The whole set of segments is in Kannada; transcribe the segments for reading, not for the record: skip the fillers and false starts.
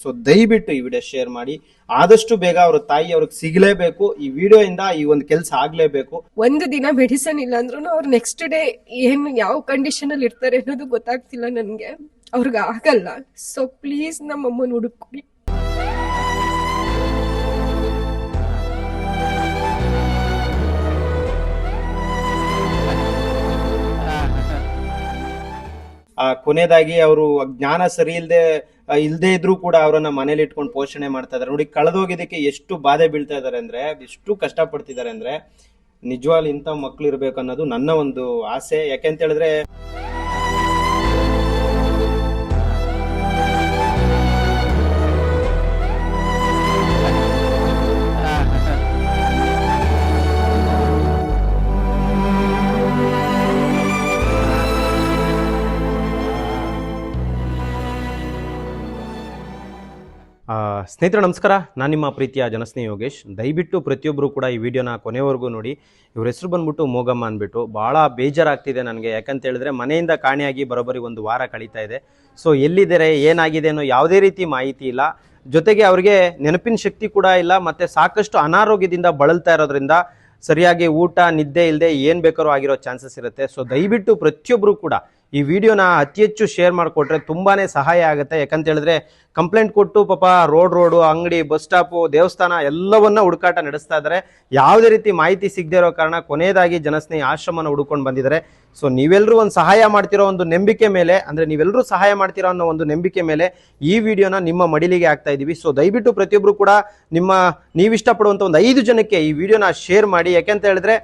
ಸೊ ದಯವಿಟ್ಟು ಈ ವಿಡಿಯೋ ಶೇರ್ ಮಾಡಿ, ಆದಷ್ಟು ಬೇಗ ಅವ್ರ ತಾಯಿ ಅವ್ರಿಗೆ ಸಿಗಲೇಬೇಕು. ಈ ವಿಡಿಯೋ ಇಂದ ಈ ಒಂದು ಕೆಲಸ ಆಗ್ಲೇಬೇಕು. ಒಂದು ದಿನ ಮೆಡಿಸನ್ ಇಲ್ಲ ಅಂದ್ರೂ ಅವ್ರು ನೆಕ್ಸ್ಟ್ ಡೇ ಏನು ಯಾವ ಕಂಡೀಷನ್ ಅಲ್ಲಿ ಇರ್ತಾರೆ ಅನ್ನೋದು ಗೊತ್ತಾಗ್ತಿಲ್ಲ ನನ್ಗೆ. ಅವ್ರಿಗೆ ಆಗಲ್ಲ. ಸೊ ಪ್ಲೀಸ್ ನಮ್ಮಮ್ಮನ ಹುಡುಕಿ. ಕೊನೆಯದಾಗಿ ಅವರು ಜ್ಞಾನ ಸರಿ ಇಲ್ದೇ ಇದ್ರೂ ಕೂಡ ಅವರನ್ನ ಮನೇಲಿ ಇಟ್ಕೊಂಡು ಪೋಷಣೆ ಮಾಡ್ತಾ ಇದಾರೆ. ನೋಡಿ, ಕಳೆದೋಗಿದ್ದಕ್ಕೆ ಎಷ್ಟು ಬಾಧೆ ಬೀಳ್ತಾ ಇದಾರೆ ಅಂದ್ರೆ, ಎಷ್ಟು ಕಷ್ಟ ಪಡ್ತಿದ್ದಾರೆ ಅಂದ್ರೆ, ನಿಜವಾಗ್ಲೂ ಇಂಥ ಮಕ್ಳು ಇರ್ಬೇಕು ಅನ್ನೋದು ನನ್ನ ಒಂದು ಆಸೆ. ಯಾಕೆಂತ ಹೇಳಿದ್ರೆ ಸ್ನೇಹಿತರೆ ನಮಸ್ಕಾರ, ನಾನು ನಿಮ್ಮ ಪ್ರೀತಿಯ ಜನಸ್ನೇಹಿ ಯೋಗೇಶ್. ದಯವಿಟ್ಟು ಪ್ರತಿಯೊಬ್ಬರು ಕೂಡ ಈ ವಿಡಿಯೋನ ಕೊನೆವರೆಗೂ ನೋಡಿ. ಇವ್ರ ಹೆಸರು ಬಂದ್ಬಿಟ್ಟು ಮೋಗಮ್ಮ ಅಂದ್ಬಿಟ್ಟು. ಭಾಳ ಬೇಜಾರಾಗ್ತಿದೆ ನನಗೆ. ಯಾಕಂತ ಹೇಳಿದ್ರೆ ಮನೆಯಿಂದ ಕಾಣೆಯಾಗಿ ಬರೋಬ್ಬರಿ 1 ವಾರ ಕಳೀತಾ ಇದೆ. ಸೊ ಎಲ್ಲಿದ್ದಾರೆ, ಏನಾಗಿದೆ ಅನ್ನೋ ಯಾವುದೇ ರೀತಿ ಮಾಹಿತಿ ಇಲ್ಲ. ಜೊತೆಗೆ ಅವ್ರಿಗೆ ನೆನಪಿನ ಶಕ್ತಿ ಕೂಡ ಇಲ್ಲ, ಮತ್ತು ಸಾಕಷ್ಟು ಅನಾರೋಗ್ಯದಿಂದ ಬಳಲ್ತಾ ಇರೋದ್ರಿಂದ ಸರಿಯಾಗಿ ಊಟ ನಿದ್ದೆ ಇಲ್ಲದೆ ಏನು ಬೇಕಾದ್ರೂ ಆಗಿರೋ ಚಾನ್ಸಸ್ ಇರುತ್ತೆ. ಸೊ ದಯವಿಟ್ಟು ಪ್ರತಿಯೊಬ್ಬರು ಕೂಡ ಈ ವಿಡಿಯೋನ ಅತಿ ಹೆಚ್ಚು ಶೇರ್ ಮಾಡಿಕೊಟ್ರೆ ತುಂಬಾ ಸಹಾಯ ಆಗುತ್ತೆ. ಯಾಕಂತ ಹೇಳಿದ್ರೆ ಕಂಪ್ಲೇಂಟ್ ಕೊಟ್ಟು ಪಾಪ ರೋಡು, ಅಂಗಡಿ, ಬಸ್ ಸ್ಟಾಪು, ದೇವಸ್ಥಾನ ಎಲ್ಲವನ್ನ ಹುಡುಕಾಟ ನಡೆಸ್ತಾ ಇದ್ದಾರೆ. ಯಾವುದೇ ರೀತಿ ಮಾಹಿತಿ ಸಿಗದೇ ಇರೋ ಕಾರಣ ಕೊನೆಯದಾಗಿ ಜನಸ್ನೇಹಿ ಆಶ್ರಮನ ಹುಡುಕೊಂಡು ಬಂದಿದ್ದಾರೆ. ಸೊ ನೀವೆಲ್ಲರೂ ಒಂದು ಸಹಾಯ ಮಾಡ್ತಿರೋ ಒಂದು ನಂಬಿಕೆ ಮೇಲೆ, ಅಂದರೆ ನೀವೆಲ್ಲರೂ ಸಹಾಯ ಮಾಡ್ತಿರೋ ಅನ್ನೋ ಒಂದು ನಂಬಿಕೆ ಮೇಲೆ ಈ ವಿಡಿಯೋನ ನಿಮ್ಮ ಮಡಿಲಿಗೆ ಹಾಕ್ತಾ ಇದ್ದೀವಿ. ಸೊ ದಯವಿಟ್ಟು ಪ್ರತಿಯೊಬ್ಬರು ಕೂಡ ನೀವಿಷ್ಟಪಡುವಂಥ ಒಂದು 5 ಜನಕ್ಕೆ ಈ ವಿಡಿಯೋನ ಶೇರ್ ಮಾಡಿ. ಯಾಕೆಂತ ಹೇಳಿದ್ರೆ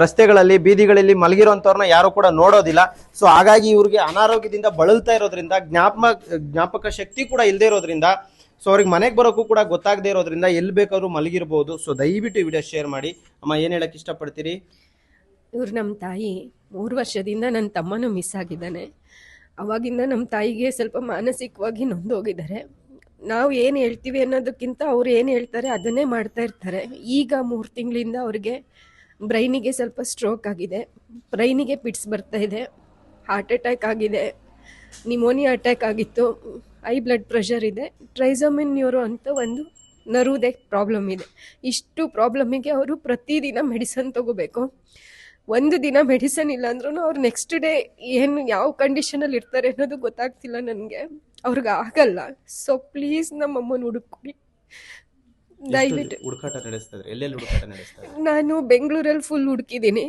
ರಸ್ತೆಗಳಲ್ಲಿ ಬೀದಿಗಳಲ್ಲಿ ಮಲಗಿರೋಂಥವ್ರನ್ನ ಯಾರು ಕೂಡ ನೋಡೋದಿಲ್ಲ. ಸೊ ಹಾಗಾಗಿ ಇವ್ರಿಗೆ ಅನಾರೋಗ್ಯದಿಂದ ಬಳಲ್ತಾ ಇರೋದ್ರಿಂದ, ಜ್ಞಾಪಕ ಶಕ್ತಿ ಕೂಡ ಇಲ್ಲದೆ ಇರೋದ್ರಿಂದ, ಸೊ ಅವ್ರಿಗೆ ಮನೆಗೆ ಬರೋಕ್ಕೂ ಕೂಡ ಗೊತ್ತಾಗದೇ ಇರೋದ್ರಿಂದ ಎಲ್ಲಿ ಬೇಕಾದ್ರೂ ಮಲಗಿರ್ಬೋದು. ಸೊ ದಯವಿಟ್ಟು ಈ ವಿಡಿಯೋ ಶೇರ್ ಮಾಡಿ. ಅಮ್ಮ, ಏನು ಹೇಳಕ್ಕೆ ಇಷ್ಟಪಡ್ತೀರಿ? ಇವ್ರು ನಮ್ಮ ತಾಯಿ 3 ವರ್ಷದಿಂದ ನನ್ನ ತಮ್ಮನೂ ಮಿಸ್ ಆಗಿದ್ದಾನೆ. ಅವಾಗಿಂದ ನಮ್ಮ ತಾಯಿಗೆ ಸ್ವಲ್ಪ ಮಾನಸಿಕವಾಗಿ ನೊಂದೋಗಿದ್ದಾರೆ. ನಾವು ಏನು ಹೇಳ್ತೀವಿ ಅನ್ನೋದಕ್ಕಿಂತ ಅವ್ರು ಏನು ಹೇಳ್ತಾರೆ ಅದನ್ನೇ ಮಾಡ್ತಾ ಇರ್ತಾರೆ. ಈಗ 3 ತಿಂಗಳಿಂದ ಅವ್ರಿಗೆ ಬ್ರೈನಿಗೆ ಸ್ವಲ್ಪ ಸ್ಟ್ರೋಕ್ ಆಗಿದೆ, ಬ್ರೈನಿಗೆ ಪಿಟ್ಸ್ ಬರ್ತಾ ಇದೆ, ಹಾರ್ಟ್ ಅಟ್ಯಾಕ್ ಆಗಿದೆ, ನಿಮೋನಿಯಾ ಅಟ್ಯಾಕ್ ಆಗಿತ್ತು, ಹೈ ಬ್ಲಡ್ ಪ್ರೆಷರ್ ಇದೆ, ಟ್ರೈಸೋಮಿನ್ ನ್ಯೂರೋ ಅಂತ ಒಂದು ನರುವುದೇ ಪ್ರಾಬ್ಲಮ್ ಇದೆ. ಇಷ್ಟು ಪ್ರಾಬ್ಲಮಿಗೆ ಅವರು ಪ್ರತಿದಿನ ಮೆಡಿಸನ್ ತೊಗೋಬೇಕು. ಒಂದು ದಿನ ಮೆಡಿಸನ್ ಇಲ್ಲ ಅಂದ್ರೂ ಅವ್ರು ನೆಕ್ಸ್ಟ್ ಡೇ ಏನು ಯಾವ ಕಂಡೀಷನಲ್ಲಿ ಇರ್ತಾರೆ ಅನ್ನೋದು ಗೊತ್ತಾಗ್ತಿಲ್ಲ ನನಗೆ. ಅವ್ರಿಗೆ ಆಗಲ್ಲ. ಸೊ ಪ್ಲೀಸ್ ನಮ್ಮಮ್ಮನ ಹುಡುಕಿ. ದಯವಿಟ್ಟು ಹುಡುಕಾಟ ನಡೆಸ್ತಾ ಇದ್ದಾರೆ. ಎಲ್ಲೆಲ್ಲಿ ಹುಡುಕಾಟ ನಡೆಸ್ತಾ ಇದ್ದಾರೆ? ನಾನು ಬೆಂಗಳೂರಲ್ಲಿ ಫುಲ್ ಹುಡುಕಿದ್ದೀನಿ.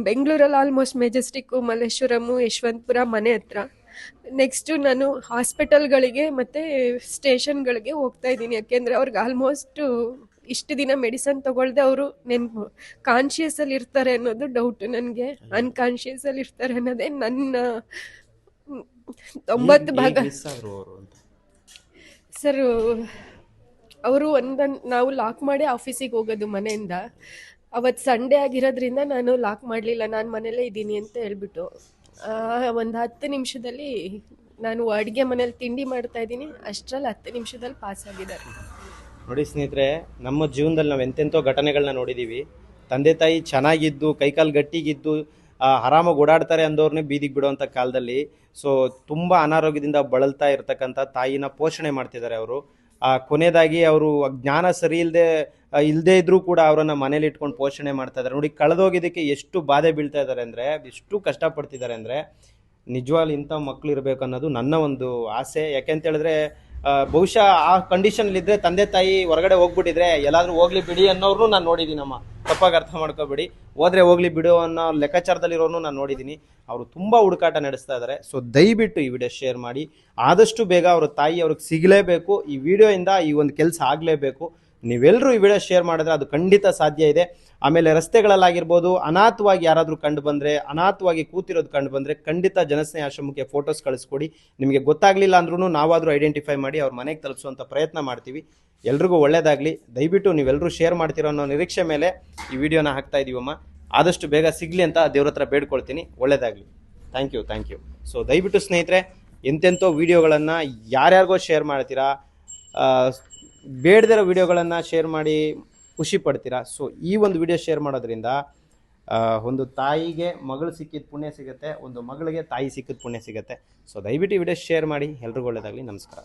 ಬೆಂಗಳೂರಲ್ಲಿ ಆಲ್ಮೋಸ್ಟ್ ಮೆಜೆಸ್ಟಿಕ್ಕು, ಮಲ್ಲೇಶ್ವರಮು, ಯಶವಂತಪುರ ಮನೆ ಹತ್ರ. ನೆಕ್ಸ್ಟು ನಾನು ಹಾಸ್ಪಿಟಲ್ಗಳಿಗೆ ಮತ್ತು ಸ್ಟೇಷನ್ಗಳಿಗೆ ಹೋಗ್ತಾ ಇದ್ದೀನಿ. ಯಾಕೆಂದರೆ ಅವ್ರಿಗೆ ಆಲ್ಮೋಸ್ಟು ಇಷ್ಟು ದಿನ ಮೆಡಿಸನ್ ತೊಗೊಳ್ದೆ ಅವರು ಕಾನ್ಷಿಯಸಲ್ಲಿ ಇರ್ತಾರೆ ಅನ್ನೋದು ಡೌಟು ನನಗೆ. ಅನ್ಕಾನ್ಷಿಯಸಲ್ಲಿ ಇರ್ತಾರೆ ಅನ್ನೋದೇ ನನ್ನ 90 ಭಾಗ. ಸರ್, ಅವರು ನಾವು ಲಾಕ್ ಮಾಡಿ ಆಫೀಸಿಗೆ ಹೋಗೋದು ಮನೆಯಿಂದ. ಅವತ್ತು ಸಂಡೇ ಆಗಿರೋದ್ರಿಂದ ನಾನು ಲಾಕ್ ಮಾಡಲಿಲ್ಲ, ನಾನು ಮನೇಲೇ ಇದ್ದೀನಿ ಅಂತ ಹೇಳ್ಬಿಟ್ಟು ಒಂದು 10 ನಿಮಿಷದಲ್ಲಿ ನಾನು ಅಡುಗೆ ಮನೇಲಿ ತಿಂಡಿ ಮಾಡ್ತಾ ಇದ್ದೀನಿ. ಅಷ್ಟರಲ್ಲಿ 10 ನಿಮಿಷದಲ್ಲಿ ಪಾಸ್ ಆಗಿದ್ದಾರೆ. ನೋಡಿ ಸ್ನೇಹಿತರೆ, ನಮ್ಮ ಜೀವನದಲ್ಲಿ ನಾವು ಎಂತೆಂಥೋ ಘಟನೆಗಳನ್ನ ನೋಡಿದ್ದೀವಿ. ತಂದೆ ತಾಯಿ ಚೆನ್ನಾಗಿದ್ದು, ಕೈಕಾಲು ಗಟ್ಟಿಗಿದ್ದು, ಆರಾಮಾಗಿ ಓಡಾಡ್ತಾರೆ ಅಂದವ್ರನ್ನೇ ಬೀದಿಗೆ ಬಿಡುವಂಥ ಕಾಲದಲ್ಲಿ ಸೊ ತುಂಬ ಅನಾರೋಗ್ಯದಿಂದ ಬಳಲ್ತಾ ಇರ್ತಕ್ಕಂಥ ತಾಯಿನ ಪೋಷಣೆ ಮಾಡ್ತಿದ್ದಾರೆ ಅವರು. ಕೊನೆಯದಾಗಿ ಅವರು ಜ್ಞಾನ ಸರಿ ಇಲ್ಲದೇ ಇದ್ರೂ ಕೂಡ ಅವರನ್ನ ಮನೇಲಿ ಇಟ್ಕೊಂಡು ಪೋಷಣೆ ಮಾಡ್ತಾ ಇದ್ದಾರೆ. ನೋಡಿ, ಕಳೆದೋಗಿದ್ದಕ್ಕೆ ಎಷ್ಟು ಬಾಧೆ ಬೀಳ್ತಾ ಇದ್ದಾರೆ ಅಂದರೆ, ಎಷ್ಟು ಕಷ್ಟಪಡ್ತಿದ್ದಾರೆ ಅಂದರೆ, ನಿಜವಾಗ್ಲೂ ಇಂಥ ಮಕ್ಳು ಇರಬೇಕು ಅನ್ನೋದು ನನ್ನ ಒಂದು ಆಸೆ. ಯಾಕೆಂತ ಹೇಳಿದ್ರೆ ಬಹುಶಃ ಆ ಕಂಡೀಷನ್ಲಿದ್ದರೆ ತಂದೆ ತಾಯಿ ಹೊರಗಡೆ ಹೋಗ್ಬಿಟ್ಟಿದ್ರೆ ಎಲ್ಲಾದರೂ ಹೋಗ್ಲಿ ಬಿಡಿ ಅನ್ನೋರು ನಾನು ನೋಡಿದ್ದೀನಮ್ಮ. ತಪ್ಪಾಗಿ ಅರ್ಥ ಮಾಡ್ಕೋಬೇಡಿ. ಹೋದ್ರೆ ಹೋಗ್ಲಿ ಬಿಡು ಅನ್ನೋ ಲೆಕ್ಕಾಚಾರದಲ್ಲಿರೋನು ನಾನು ನೋಡಿದ್ದೀನಿ. ಅವರು ತುಂಬ ಹುಡುಕಾಟ ನಡೆಸ್ತಾ ಇದ್ದಾರೆ. ಸೊ ದಯವಿಟ್ಟು ಈ ವಿಡಿಯೋ ಶೇರ್ ಮಾಡಿ. ಆದಷ್ಟು ಬೇಗ ಅವ್ರ ತಾಯಿ ಅವ್ರಿಗೆ ಸಿಗಲೇಬೇಕು. ಈ ವಿಡಿಯೋಯಿಂದ ಈ ಒಂದು ಕೆಲಸ ಆಗಲೇಬೇಕು. ನೀವೆಲ್ಲರೂ ಈ ವಿಡಿಯೋ ಶೇರ್ ಮಾಡಿದ್ರೆ ಅದು ಖಂಡಿತ ಸಾಧ್ಯ ಇದೆ. ಆಮೇಲೆ ರಸ್ತೆಗಳಲ್ಲಾಗಿರ್ಬೋದು, ಅನಾಥವಾಗಿ ಯಾರಾದರೂ ಕಂಡು ಬಂದರೆ, ಅನಾಥವಾಗಿ ಕೂತಿರೋದು ಕಂಡು ಬಂದರೆ ಖಂಡಿತ ಜನಸ್ನೇಹಿ ಆಶ್ರಮಕ್ಕೆ ಫೋಟೋಸ್ ಕಳಿಸ್ಕೊಡಿ. ನಿಮಗೆ ಗೊತ್ತಾಗಲಿಲ್ಲ ಅಂದ್ರೂ ನಾವಾದರೂ ಐಡೆಂಟಿಫೈ ಮಾಡಿ ಅವ್ರ ಮನೆಗೆ ತಲುಪಿಸುವಂಥ ಪ್ರಯತ್ನ ಮಾಡ್ತೀವಿ. ಎಲ್ರಿಗೂ ಒಳ್ಳೆಯದಾಗಲಿ. ದಯವಿಟ್ಟು ನೀವೆಲ್ಲರೂ ಶೇರ್ ಮಾಡ್ತಿರೋ ಅನ್ನೋ ನಿರೀಕ್ಷೆ ಮೇಲೆ ಈ ವಿಡಿಯೋನ ಹಾಕ್ತಾ ಇದೀವಮ್ಮ. ಆದಷ್ಟು ಬೇಗ ಸಿಗಲಿ ಅಂತ ದೇವ್ರ ಹತ್ರ ಬೇಡ್ಕೊಳ್ತೀನಿ. ಒಳ್ಳೆಯದಾಗಲಿ. Thank you. ಸೊ ದಯವಿಟ್ಟು ಸ್ನೇಹಿತರೆ, ಎಂತೆಂಥೋ ವಿಡಿಯೋಗಳನ್ನು ಯಾರ್ಯಾರಿಗೋ ಶೇರ್ ಮಾಡ್ತೀರಾ, ಬೇಡದಿರೋ ವಿಡಿಯೋಗಳನ್ನು ಶೇರ್ ಮಾಡಿ ಖುಷಿ ಪಡ್ತೀರಾ. ಸೊ ಈ ಒಂದು ವಿಡಿಯೋ ಶೇರ್ ಮಾಡೋದ್ರಿಂದ ಒಂದು ತಾಯಿಗೆ ಮಗಳು ಸಿಕ್ಕಿದ ಪುಣ್ಯ ಸಿಗುತ್ತೆ, ಒಂದು ಮಗಳಿಗೆ ತಾಯಿ ಸಿಕ್ಕಿದ ಪುಣ್ಯ ಸಿಗುತ್ತೆ. ಸೊ ದಯವಿಟ್ಟು ಈ ವಿಡಿಯೋ ಶೇರ್ ಮಾಡಿ. ಎಲ್ರಿಗೂ ಒಳ್ಳೆಯದಾಗಲಿ. ನಮಸ್ಕಾರ.